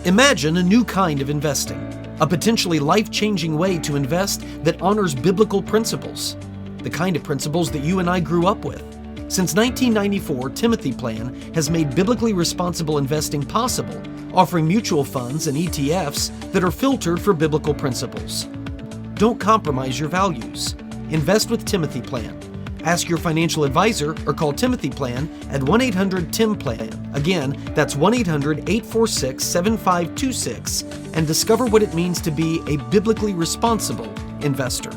Imagine a new kind of investing, a potentially life-changing way to invest that honors biblical principles, the kind of principles that you and I grew up with. Since 1994, Timothy Plan has made biblically responsible investing possible, offering mutual funds and ETFs that are filtered for biblical principles. Don't compromise your values. Invest with Timothy Plan. Ask your financial advisor or call Timothy Plan at 1-800-TIM-PLAN. Again, that's 1-800-846-7526 and discover what it means to be a biblically responsible investor.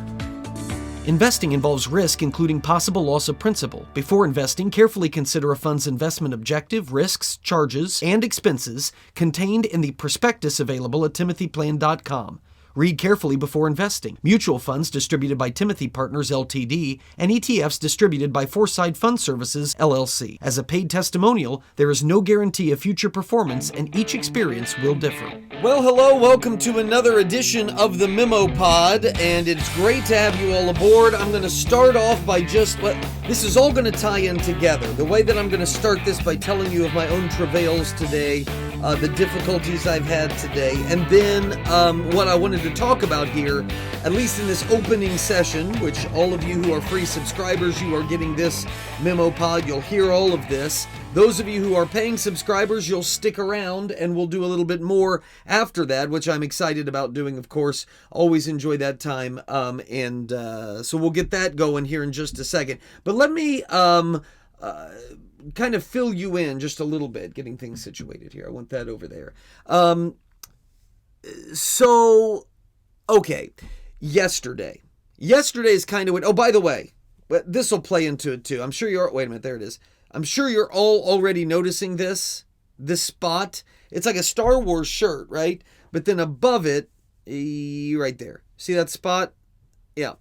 Investing involves risk, including possible loss of principal. Before investing, carefully consider a fund's investment objective, risks, charges, and expenses contained in the prospectus available at timothyplan.com. Read carefully before investing. Mutual funds distributed by Timothy Partners Ltd. and ETFs distributed by Foreside Fund Services LLC. As a paid testimonial, there is no guarantee of future performance and each experience will differ. Well, hello, welcome to another edition of the Memo Pod, and it's great to have you all aboard. I'm going to start off by this is all going to tie in together. The way that I'm going to start this by telling you of my own travails today, the difficulties I've had today, and then what I wanted to talk about here, at least in this opening session, which all of you who are free subscribers, you are getting this Memo Pod, you'll hear all of this. Those of you who are paying subscribers, you'll stick around and we'll do a little bit more after that, which I'm excited about doing, of course. Always enjoy that time, so we'll get that going here in just a second. But let me kind of fill you in just a little bit, getting things situated here. I want that over there. Okay, yesterday is kind of, oh, by the way, this will play into it too. I'm sure wait a minute, there it is. I'm sure you're all already noticing this spot. It's like a Star Wars shirt, right? But then above it, right there. See that spot? Yeah.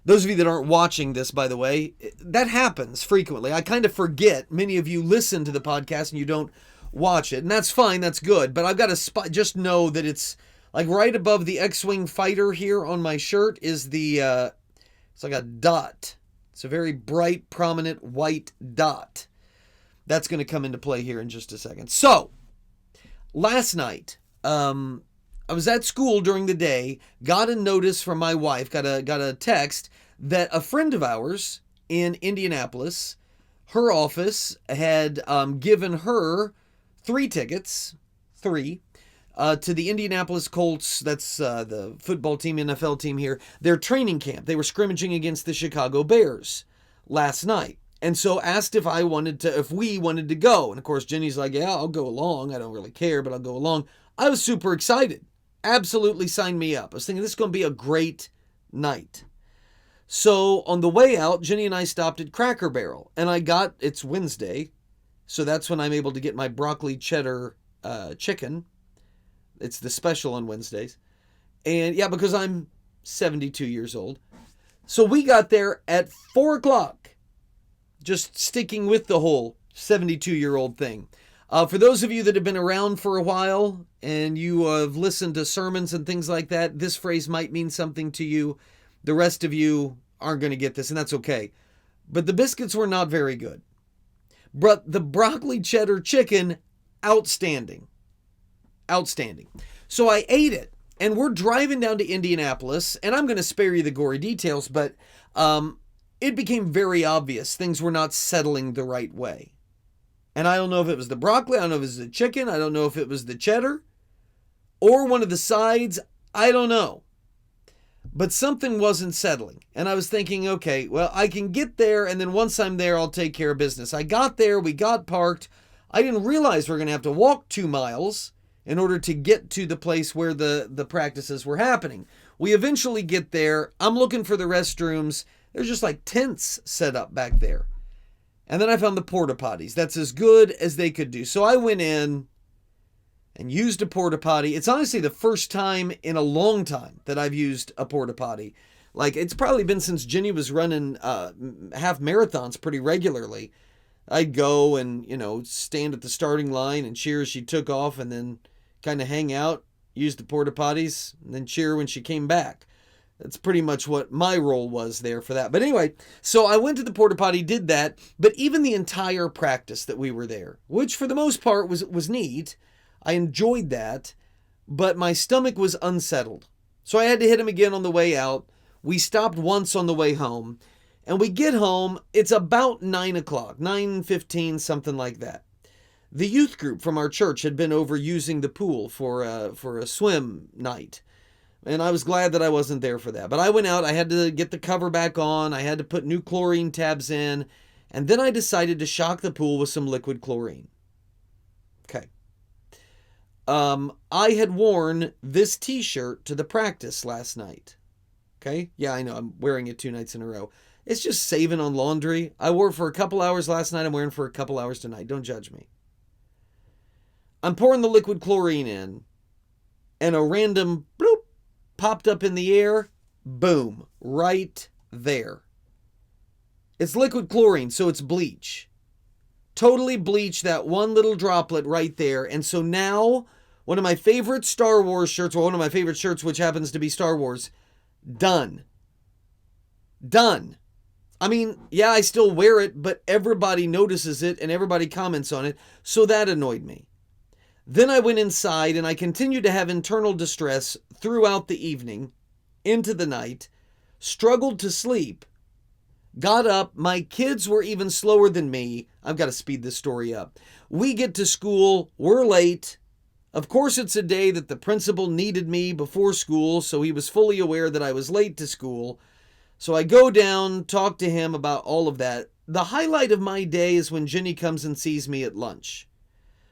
Those of you that aren't watching this, by the way, that happens frequently. I kind of forget. Many of you listen to the podcast and you don't watch it. And that's fine. That's good. But I've got a spot. Just know that it's like right above the X-Wing fighter here on my shirt is it's like a dot. It's a very bright, prominent white dot. That's going to come into play here in just a second. So, last night, I was at school during the day, got a notice from my wife, got a text that a friend of ours in Indianapolis, her office had given her 3 tickets, to the Indianapolis Colts, that's the football team, NFL team here, their training camp. They were scrimmaging against the Chicago Bears last night. And so asked if we wanted to go. And of course, Jenny's like, yeah, I'll go along. I don't really care, but I'll go along. I was super excited. Absolutely signed me up. I was thinking this is going to be a great night. So on the way out, Jenny and I stopped at Cracker Barrel. And it's Wednesday. So that's when I'm able to get my broccoli cheddar chicken. It's the special on Wednesdays. And yeah, because I'm 72 years old. So we got there at 4 o'clock. Just sticking with the whole 72-year-old thing. For those of you that have been around for a while and you have listened to sermons and things like that, this phrase might mean something to you. The rest of you aren't going to get this, and that's okay. But the biscuits were not very good. But the broccoli cheddar chicken, outstanding. Outstanding. So I ate it, and we're driving down to Indianapolis, and I'm going to spare you the gory details, but it became very obvious things were not settling the right way. And I don't know if it was the broccoli, I don't know if it was the chicken, I don't know if it was the cheddar, or one of the sides, I don't know. But something wasn't settling. And I was thinking, okay, well, I can get there, and then once I'm there, I'll take care of business. I got there, we got parked. I didn't realize we were going to have to walk 2 miles in order to get to the place where the practices were happening. We eventually get there. I'm looking for the restrooms. There's just like tents set up back there. And then I found the porta potties. That's as good as they could do. So I went in and used a porta potty. It's honestly the first time in a long time that I've used a porta potty. Like, it's probably been since Jenny was running half marathons pretty regularly. I'd go and, stand at the starting line and cheer as she took off, and then kind of hang out, use the porta potties, and then cheer when she came back. That's pretty much what my role was there for that. But anyway, so I went to the porta potty, did that, but even the entire practice that we were there, which for the most part was neat, I enjoyed that. but my stomach was unsettled. So I had to hit him again on the way out. We stopped once on the way home, and we get home. It's about 9 o'clock, 9:15, something like that. The youth group from our church had been over using the pool for a swim night. And I was glad that I wasn't there for that. But I went out, I had to get the cover back on, I had to put new chlorine tabs in, and then I decided to shock the pool with some liquid chlorine. Okay. I had worn this t-shirt to the practice last night. Okay? Yeah, I know, I'm wearing it 2 nights in a row. It's just saving on laundry. I wore it for a couple hours last night, I'm wearing it for a couple hours tonight. Don't judge me. I'm pouring the liquid chlorine in, and a random bloop popped up in the air. Boom. Right there. It's liquid chlorine, so it's bleach. Totally bleach that one little droplet right there. And so now, one of my favorite Star Wars shirts, or one of my favorite shirts, which happens to be Star Wars, done. Done. I mean, yeah, I still wear it, but everybody notices it and everybody comments on it, so that annoyed me. Then I went inside and I continued to have internal distress throughout the evening, into the night, struggled to sleep, got up. My kids were even slower than me. I've got to speed this story up. We get to school, we're late. Of course, it's a day that the principal needed me before school, so he was fully aware that I was late to school. So I go down, talk to him about all of that. The highlight of my day is when Jenny comes and sees me at lunch.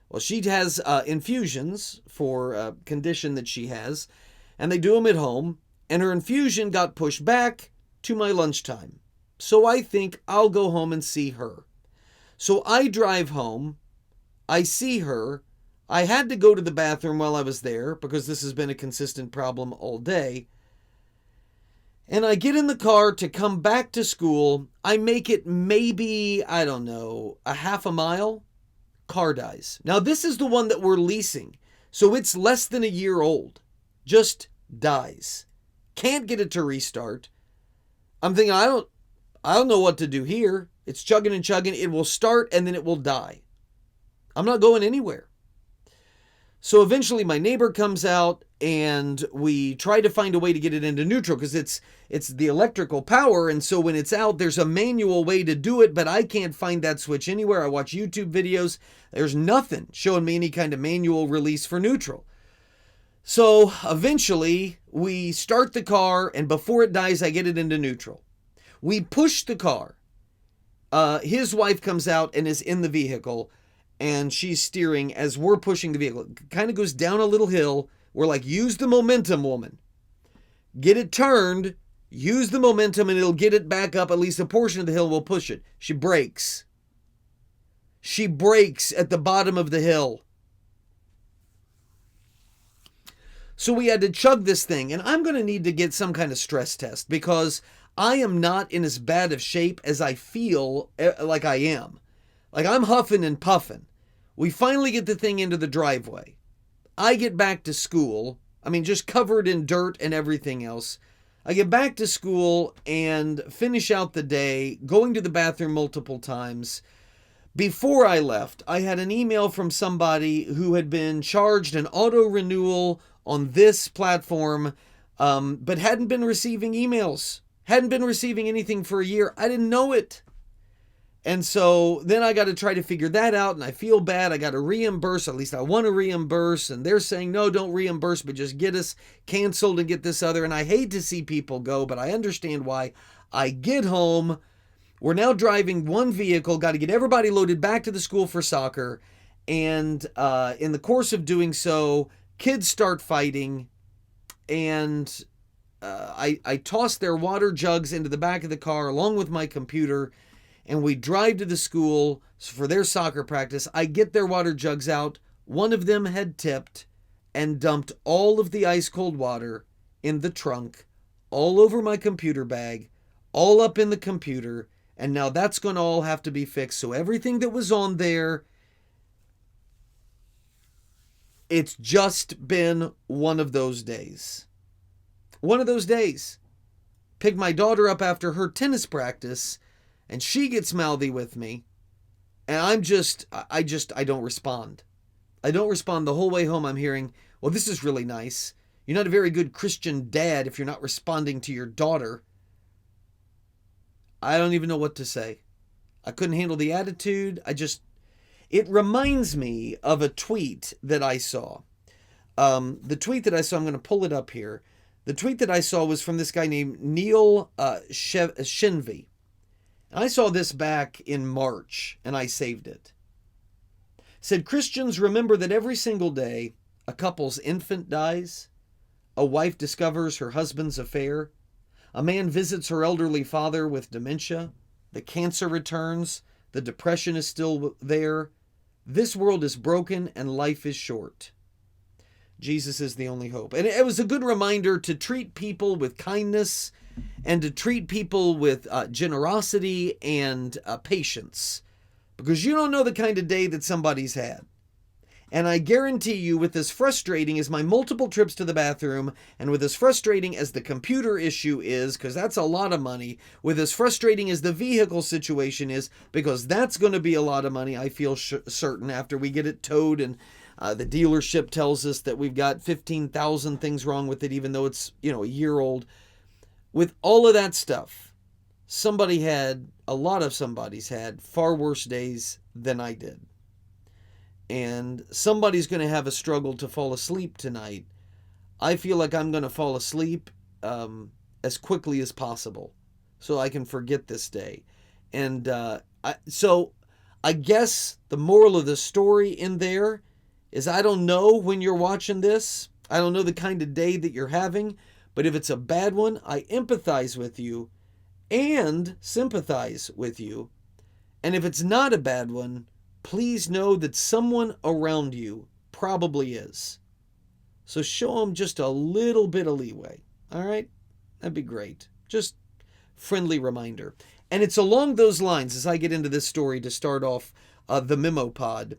Well, she has infusions for a condition that she has, and they do them at home, and her infusion got pushed back to my lunchtime. So I think I'll go home and see her. So I drive home, I see her. I had to go to the bathroom while I was there because this has been a consistent problem all day. And I get in the car to come back to school. I make it maybe, I don't know, a half a mile. Car dies. Now this is the one that we're leasing, so it's less than a year old. Just dies. Can't get it to restart. I'm thinking, I don't know what to do here. It's chugging and chugging. It will start and then it will die. I'm not going anywhere. So eventually my neighbor comes out and we try to find a way to get it into neutral because it's the electrical power. And so when it's out, there's a manual way to do it, but I can't find that switch anywhere. I watch YouTube videos. There's nothing showing me any kind of manual release for neutral. So eventually we start the car and before it dies, I get it into neutral. We push the car. His wife comes out and is in the vehicle. And she's steering as we're pushing the vehicle. It kind of goes down a little hill. We're like, use the momentum, woman. Get it turned, use the momentum, and it'll get it back up. At least a portion of the hill will push it. She brakes. She brakes at the bottom of the hill. So we had to chug this thing. And I'm going to need to get some kind of stress test because I am not in as bad of shape as I feel like I am. Like I'm huffing and puffing. We finally get the thing into the driveway. I get back to school. I mean, just covered in dirt and everything else. I get back to school and finish out the day, going to the bathroom multiple times. Before I left, I had an email from somebody who had been charged an auto renewal on this platform, but hadn't been receiving emails. Hadn't been receiving anything for a year. I didn't know it. And so then I got to try to figure that out, and I feel bad. I got to reimburse, at least I want to reimburse, and they're saying, no, don't reimburse, but just get us canceled and get this other. And I hate to see people go, but I understand why. I get home. We're now driving one vehicle, got to get everybody loaded back to the school for soccer. And in the course of doing so, kids start fighting, and I toss their water jugs into the back of the car along with my computer. And we drive to the school for their soccer practice. I get their water jugs out. One of them had tipped and dumped all of the ice cold water in the trunk, all over my computer bag, all up in the computer. And now that's going to all have to be fixed. So everything that was on there, it's just been one of those days. One of those days. Picked my daughter up after her tennis practice. And she gets mouthy with me, and I don't respond. I don't respond the whole way home. I'm hearing, well, this is really nice. You're not a very good Christian dad if you're not responding to your daughter. I don't even know what to say. I couldn't handle the attitude. It reminds me of a tweet that I saw. The tweet that I saw, I'm going to pull it up here. The tweet that I saw was from this guy named Neil Shenvi. I saw this back in March, and I saved it. It said, Christians remember that every single day a couple's infant dies, a wife discovers her husband's affair, a man visits her elderly father with dementia, the cancer returns, the depression is still there. This world is broken and life is short. Jesus is the only hope. And it was a good reminder to treat people with kindness and to treat people with generosity and patience, because you don't know the kind of day that somebody's had. And I guarantee you, with as frustrating as my multiple trips to the bathroom, and with as frustrating as the computer issue is, because that's a lot of money, with as frustrating as the vehicle situation is, because that's going to be a lot of money, I feel certain, after we get it towed and the dealership tells us that we've got 15,000 things wrong with it, even though it's, a year old. With all of that stuff, a lot of somebody's had far worse days than I did. And somebody's going to have a struggle to fall asleep tonight. I feel like I'm going to fall asleep as quickly as possible so I can forget this day. And so I guess the moral of the story in there is, I don't know when you're watching this. I don't know the kind of day that you're having. But if it's a bad one, I empathize with you and sympathize with you. And if it's not a bad one, please know that someone around you probably is. So show them just a little bit of leeway. All right? That'd be great. Just friendly reminder. And it's along those lines as I get into this story to start off the memo pod.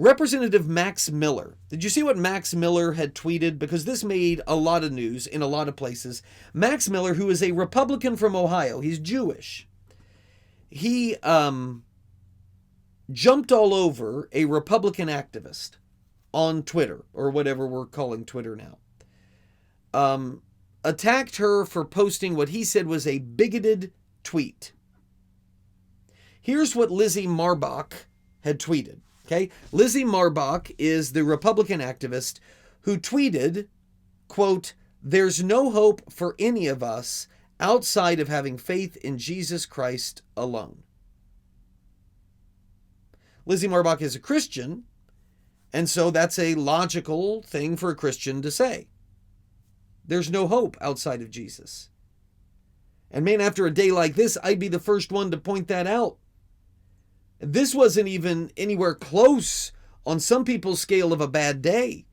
Representative Max Miller. Did you see what Max Miller had tweeted? Because this made a lot of news in a lot of places. Max Miller, who is a Republican from Ohio, he's Jewish. He jumped all over a Republican activist on Twitter, or whatever we're calling Twitter now. Attacked her for posting what he said was a bigoted tweet. Here's what Lizzie Marbach had tweeted. Okay, Lizzie Marbach is the Republican activist who tweeted, quote, "There's no hope for any of us outside of having faith in Jesus Christ alone." Lizzie Marbach is a Christian, and so that's a logical thing for a Christian to say. There's no hope outside of Jesus. And man, after a day like this, I'd be the first one to point that out. This wasn't even anywhere close on some people's scale of a bad day.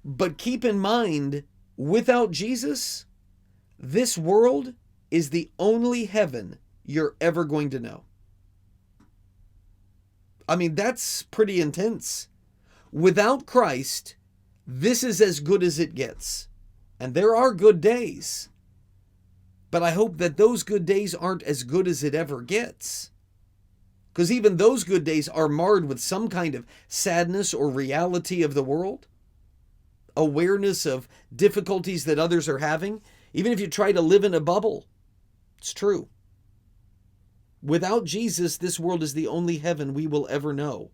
But keep in mind, without Jesus, this world is the only heaven you're ever going to know. I mean, that's pretty intense. Without Christ, this is as good as it gets. And there are good days. But I hope that those good days aren't as good as it ever gets. Because even those good days are marred with some kind of sadness or reality of the world. Awareness of difficulties that others are having. Even if you try to live in a bubble. It's true. Without Jesus, this world is the only heaven we will ever know.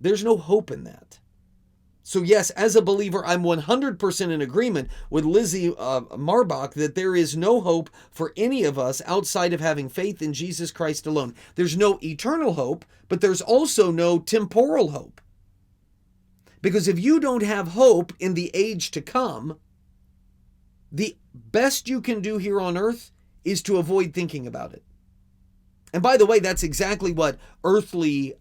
There's no hope in that. So yes, as a believer, I'm 100% in agreement with Lizzie Marbach that there is no hope for any of us outside of having faith in Jesus Christ alone. There's no eternal hope, but there's also no temporal hope. Because if you don't have hope in the age to come, the best you can do here on earth is to avoid thinking about it. And by the way, that's exactly what earthly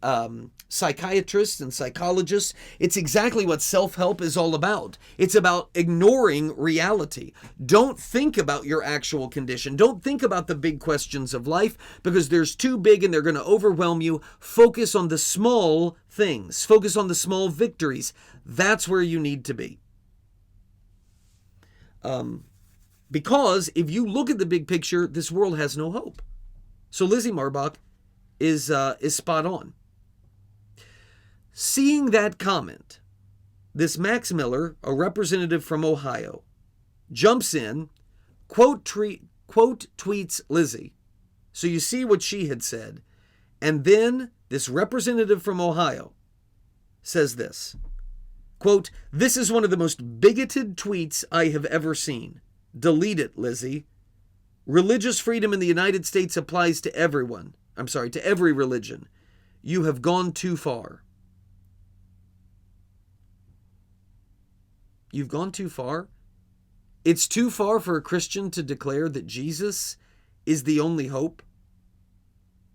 psychiatrists and psychologists, it's exactly what self-help is all about. It's about ignoring reality. Don't think about your actual condition. Don't think about the big questions of life because there's too big and they're going to overwhelm you. Focus on the small things. Focus on the small victories. That's where you need to be. Because if you look at the big picture, this world has no hope. So Lizzie Marbach is spot on. Seeing that comment, this Max Miller, a representative from Ohio, jumps in, quote tweets Lizzie. So you see what she had said. And then this representative from Ohio says this, quote, "This is one of the most bigoted tweets I have ever seen. Delete it, Lizzie. Religious freedom in the United States applies to everyone. To every religion. You have gone too far." You've gone too far? It's too far for a Christian to declare that Jesus is the only hope?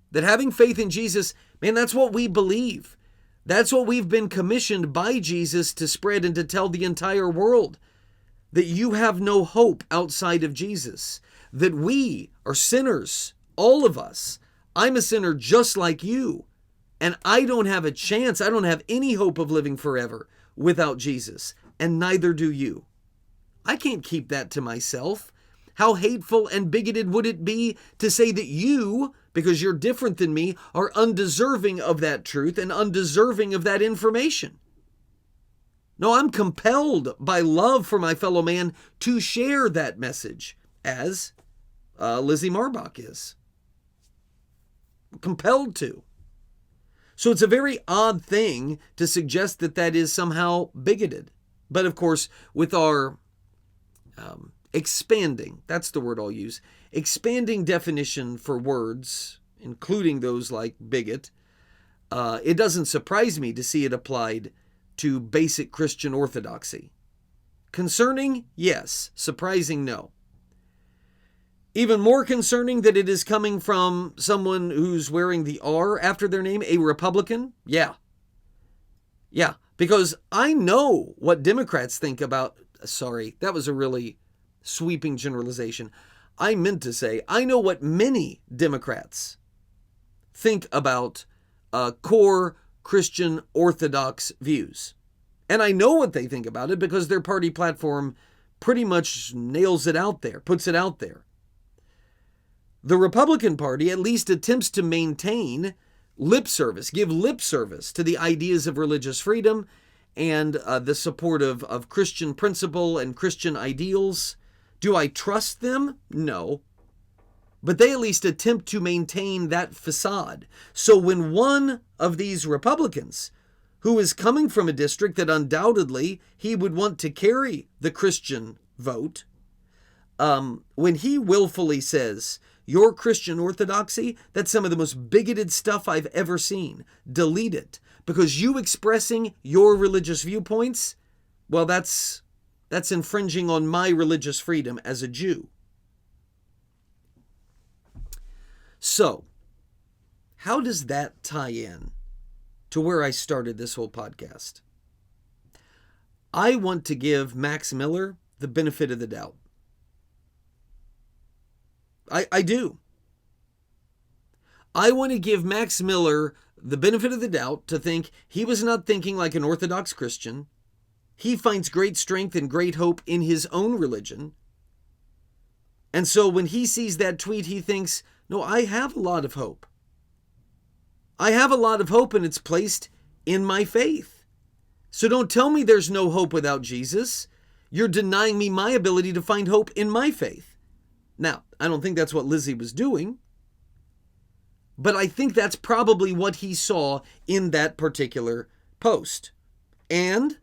That having faith in Jesus, man, that's what we believe. That's what we've been commissioned by Jesus to spread and to tell the entire world. That you have no hope outside of Jesus. That we are sinners, all of us. I'm a sinner just like you. And I don't have a chance, I don't have any hope of living forever without Jesus. And neither do you. I can't keep that to myself. How hateful and bigoted would it be to say that you, because you're different than me, are undeserving of that truth and undeserving of that information? No, I'm compelled by love for my fellow man to share that message, as Lizzie Marbach is. Compelled to. So it's a very odd thing to suggest that that is somehow bigoted. But of course, with our expanding, that's the word I'll use, expanding definition for words, including those like bigot, it doesn't surprise me to see it applied to basic Christian orthodoxy. Concerning, yes. Surprising, no. Even more concerning that it is coming from someone who's wearing the R after their name, a Republican? Yeah. Yeah, because I know what Democrats think about, sorry, that was a really sweeping generalization. I meant to say, I know what many Democrats think about core Christian Orthodox views. And I know what they think about it because their party platform pretty much nails it out there, puts it out there. The Republican Party at least attempts to maintain lip service, give lip service to the ideas of religious freedom and the support of Christian principle and Christian ideals. Do I trust them? No. But they at least attempt to maintain that facade. So when one of these Republicans, who is coming from a district that undoubtedly he would want to carry the Christian vote, when he willfully says, "Your Christian orthodoxy, that's some of the most bigoted stuff I've ever seen. Delete it. Because you expressing your religious viewpoints, well, that's infringing on my religious freedom as a Jew." So, how does that tie in to where I started this whole podcast? I want to give Max Miller the benefit of the doubt. I do. I want to give Max Miller the benefit of the doubt to think he was not thinking like an Orthodox Christian. He finds great strength and great hope in his own religion. And so when he sees that tweet, he thinks, no, I have a lot of hope. I have a lot of hope, and it's placed in my faith. So don't tell me there's no hope without Jesus. You're denying me my ability to find hope in my faith. Now, I don't think that's what Lizzie was doing, but I think that's probably what he saw in that particular post. And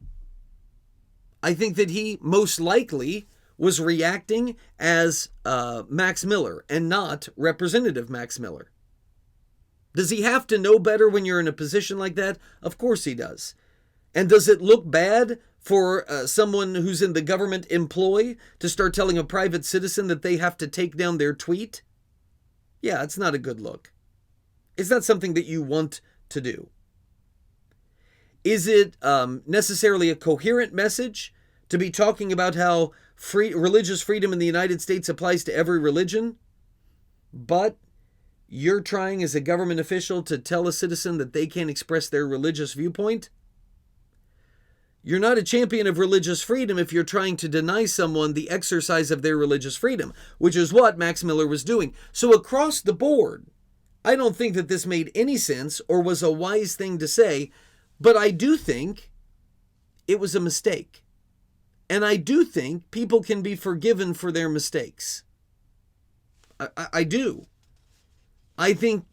I think that he most likely was reacting as Max Miller and not Representative Max Miller. Does he have to know better when you're in a position like that? Of course he does. And does it look bad for someone who's in the government employ to start telling a private citizen that they have to take down their tweet? Yeah, it's not a good look. It's not something that you want to do. Is it necessarily a coherent message to be talking about how religious freedom in the United States applies to every religion, but you're trying as a government official to tell a citizen that they can't express their religious viewpoint? You're not a champion of religious freedom if you're trying to deny someone the exercise of their religious freedom, which is what Max Miller was doing. So across the board, I don't think that this made any sense or was a wise thing to say, But I do think it was a mistake. And I do think people can be forgiven for their mistakes. I do. I think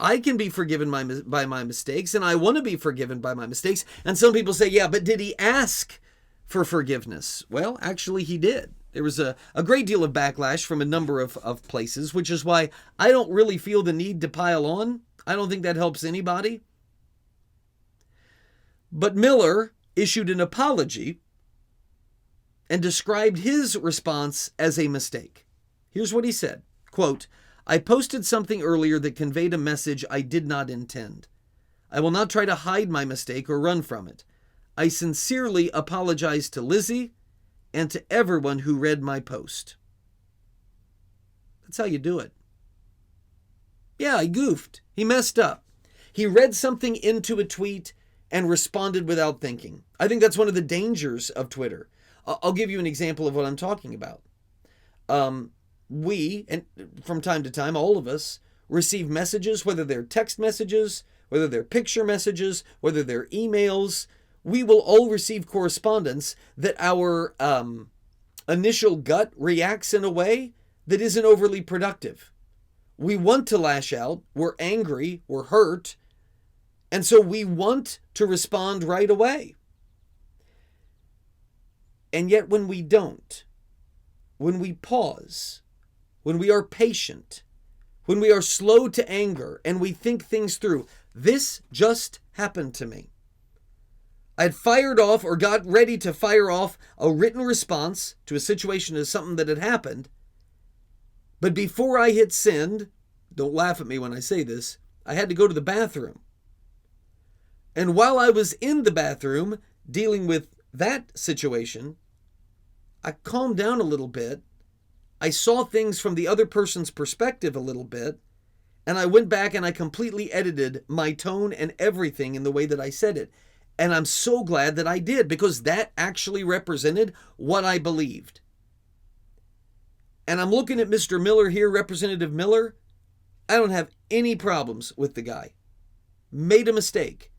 I can be forgiven by my mistakes, and I want to be forgiven by my mistakes. And some people say, yeah, but did he ask for forgiveness? Well, actually, he did. There was a great deal of backlash from a number of places, which is why I don't really feel the need to pile on. I don't think that helps anybody. But Miller issued an apology and described his response as a mistake. Here's what he said, quote, "I posted something earlier that conveyed a message I did not intend. I will not try to hide my mistake or run from it. I sincerely apologize to Lizzie and to everyone who read my post." That's how you do it. Yeah, he goofed. He messed up. He read something into a tweet and responded without thinking. I think that's one of the dangers of Twitter. I'll give you an example of what I'm talking about. We, and from time to time, all of us, receive messages, whether they're text messages, whether they're picture messages, whether they're emails. We will all receive correspondence that our initial gut reacts in a way that isn't overly productive. We want to lash out. We're angry. We're hurt. And so we want to respond right away. And yet when we don't, when we pause, when we are patient, when we are slow to anger and we think things through, this just happened to me. I had fired off or got ready to fire off a written response to a situation as something that had happened. But before I hit send, don't laugh at me when I say this, I had to go to the bathroom. And while I was in the bathroom dealing with that situation, I calmed down a little bit. I saw things from the other person's perspective a little bit, and I went back and I completely edited my tone and everything in the way that I said it. And I'm so glad that I did, because that actually represented what I believed. And I'm looking at Mr. Miller here, Representative Miller. I don't have any problems with the guy. Made a mistake,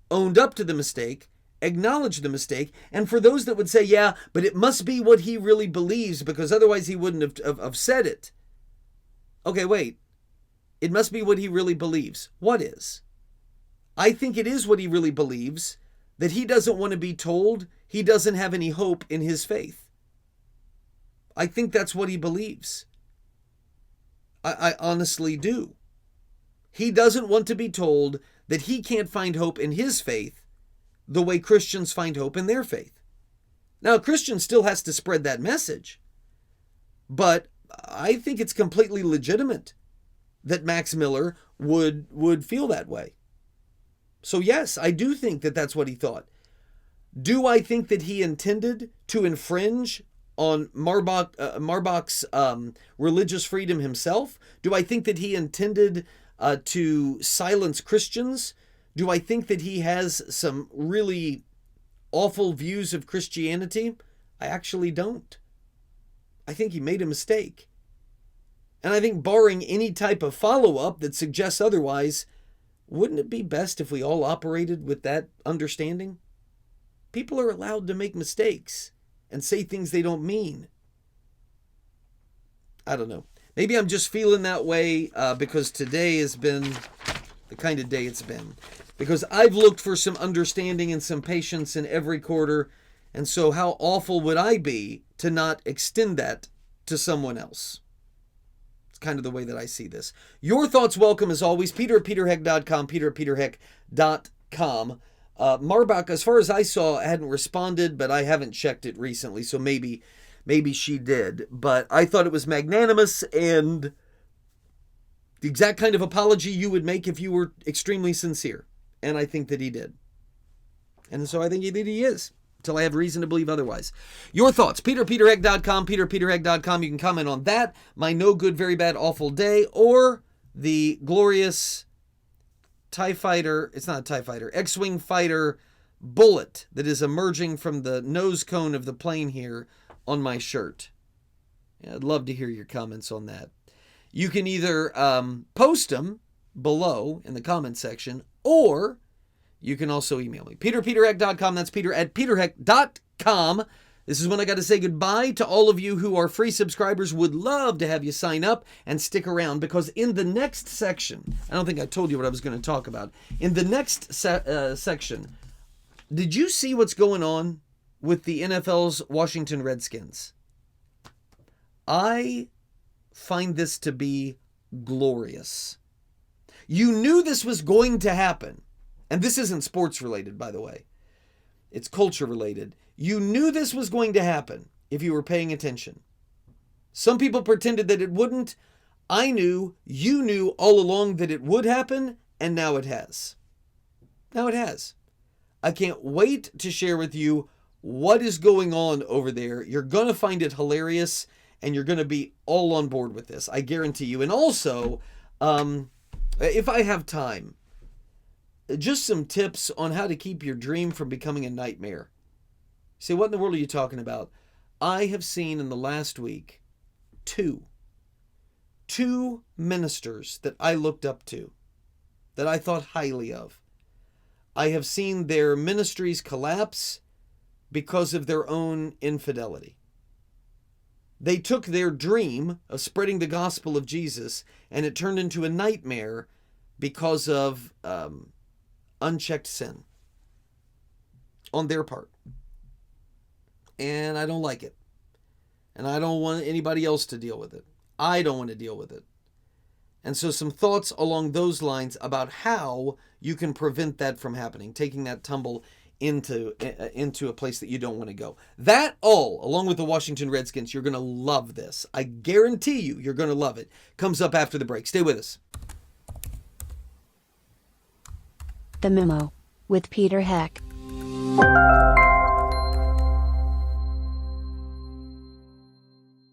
owned up to the mistake, acknowledged the mistake. And for those that would say, yeah, but it must be what he really believes because otherwise he wouldn't have said it. Okay, wait. It must be what he really believes. What is? I think it is what he really believes, that he doesn't want to be told he doesn't have any hope in his faith. I think that's what he believes. I honestly do. He doesn't want to be told that he can't find hope in his faith the way Christians find hope in their faith. Now, a Christian still has to spread that message, but I think it's completely legitimate that Max Miller would feel that way. So yes, I do think that that's what he thought. Do I think that he intended to infringe on Marbach's religious freedom himself? Do I think that he intended to silence Christians? Do I think that he has some really awful views of Christianity? I actually don't. I think he made a mistake. And I think barring any type of follow-up that suggests otherwise, wouldn't it be best if we all operated with that understanding? People are allowed to make mistakes and say things they don't mean. I don't know. Maybe I'm just feeling that way because today has been the kind of day it's been. Because I've looked for some understanding and some patience in every quarter. And so how awful would I be to not extend that to someone else? It's kind of the way that I see this. Your thoughts welcome as always. Peter at peterheck.com, Peter at peterheck.com. Marbach, as far as I saw, hadn't responded, but I haven't checked it recently, so maybe she did. But I thought it was magnanimous and the exact kind of apology you would make if you were extremely sincere. And I think that he did. And so I think that he is, until I have reason to believe otherwise. Your thoughts, peterheck.com, peterheck.com. You can comment on that, my no good, very bad, awful day, or the glorious TIE fighter, it's not a TIE fighter, X-Wing fighter bullet that is emerging from the nose cone of the plane here on my shirt. Yeah, I'd love to hear your comments on that. You can either post them below in the comment section, or You can also email me. peterheck.com. That's peter@peterheck.com. This is when I got to say goodbye to all of you who are free subscribers. Would love to have you sign up and stick around, because in the next section, I don't think I told you what I was going to talk about. In the next section, did you see what's going on with the NFL's Washington Redskins? I find this to be glorious. You knew this was going to happen. And this isn't sports related, by the way. It's culture related. You knew this was going to happen if you were paying attention. Some people pretended that it wouldn't. I knew, you knew all along that it would happen, and now it has. Now it has. I can't wait to share with you what is going on over there. You're going to find it hilarious, and you're going to be all on board with this. I guarantee you. And also, if I have time, just some tips on how to keep your dream from becoming a nightmare. Say, what in the world are you talking about? I have seen in the last week two ministers that I looked up to, that I thought highly of. I have seen their ministries collapse because of their own infidelity. They took their dream of spreading the gospel of Jesus, and it turned into a nightmare because of unchecked sin on their part. And I don't like it. And I don't want anybody else to deal with it. I don't want to deal with it. And so some thoughts along those lines about how you can prevent that from happening, taking that tumble into a place that you don't want to go. That all, along with the Washington Redskins, you're going to love this. I guarantee you, you're going to love it. Comes up after the break. Stay with us. The Memo with Peter Heck.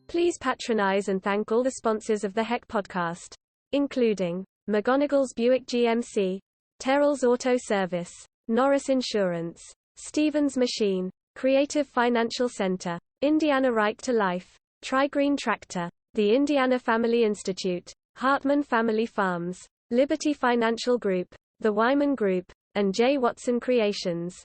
Please patronize and thank all the sponsors of the Heck podcast, including McGonigal's Buick GMC, Terrell's Auto Service, Norris Insurance, Stevens Machine, Creative Financial Center, Indiana Right to Life, Tri-Green Tractor, the Indiana Family Institute, Hartman Family Farms, Liberty Financial Group, the Wyman Group, and J. Watson Creations.